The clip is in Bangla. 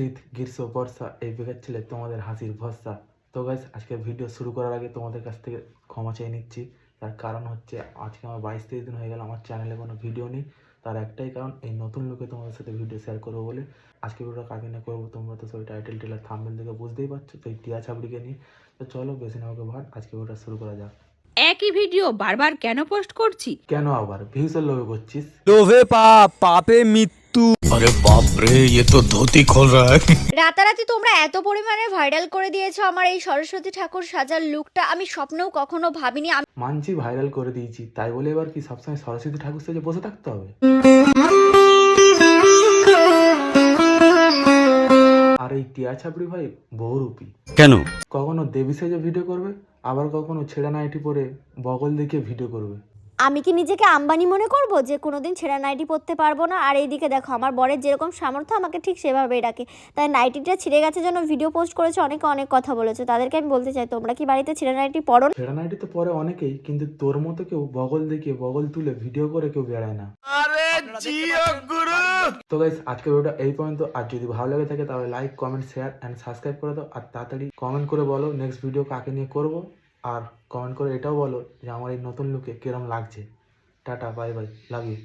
শীত গ্রীষ্ম বর্ষা এই বেকার ছেলে তোমাদের হাসির ভরসা। তো গাইস আজকে ভিডিও শুরু করার আগে তোমাদের কাছ থেকে ক্ষমা চেয়ে নিচ্ছি। তার কারণ হচ্ছে আজকে আমার 22-23 দিন হয়ে গেল আমার চ্যানেলে কোনো ভিডিও নেই। তার একটাই কারণ, এই নতুন লোকে তোমাদের সাথে ভিডিও শেয়ার করবো বলে। আজকে ভিডিওটা কাকে নিয়ে করবো তোমরা তো সবাই টাইটেল টেলার থাম্বনেল দেখে বুঝতেই পারছো, তো এই টিয়া ছাবড়িকে নিয়ে। তো চলো বেশি না ওকে ভাট, আজকে ভিডিওটা শুরু করা যাক। একই ভিডিও বারবার কেন পোস্ট করছি? কেন আবার ভিউসের লোভে করছিস? लोभे पाप पापे मृत्यु। अरे बाप रे, ये तो धोती खोल रहा है। রাতারাতি তোমরা এত পরিমাণে ভাইরাল করে দিয়েছো আমার এই সরস্বতী ঠাকুর সাজার লুকটা, আমি স্বপ্নেও কখনো ভাবিনি। মানছি ভাইরাল করে দিয়েছি, তাই বলে এবার কি সবসময় সরস্বতী ঠাকুর সাজে বসে থাকতে হবে? আর এই টিয়া ছাপড়ি ভাই বহুরূপী। কেন? কখনো দেবী সেজে ভিডিও করবে, আবার কখনো ছেঁড়া নাইটি পরে বগল দেখিয়ে ভিডিও করবে। আমি কি নিজেকে আম্বানি মনে করব যে কোনোদিন ছেঁড়া নাইটি পরতে পারবো না? আর এইদিকে দেখো আমার বরের যেরকম সামর্থ্য আমাকে ঠিক সেভাবেই ডাকে। তাই নাইটিটা ছিঁড়ে গেছে জন্য ভিডিও পোস্ট করেছে, অনেকে অনেক কথা বলেছে। তাদেরকে আমি বলতে চাই, তোমরা কি বাড়িতে ছেঁড়া নাইটি পরো না? ছেঁড়া নাইটি তো পরে অনেকেই, কিন্তু তোর মতো কেউ বগল দেখিয়ে বগল তুলে ভিডিও করে কেউ বেড়ায় না। তো গাইস আজকে ভিডিওটা এই পর্যন্ত। আর যদি ভালো লাগে থাকে তাহলে like comment share and subscribe করে দাও। আর তাড়াতাড়ি কমেন্ট করে বলো নেক্সট ভিডিও কাকে নিয়ে করব। আর কমেন্ট করে এটাও বলো যে আমার এই নতুন লুকে কিরম লাগছে। Tata bye bye, love you.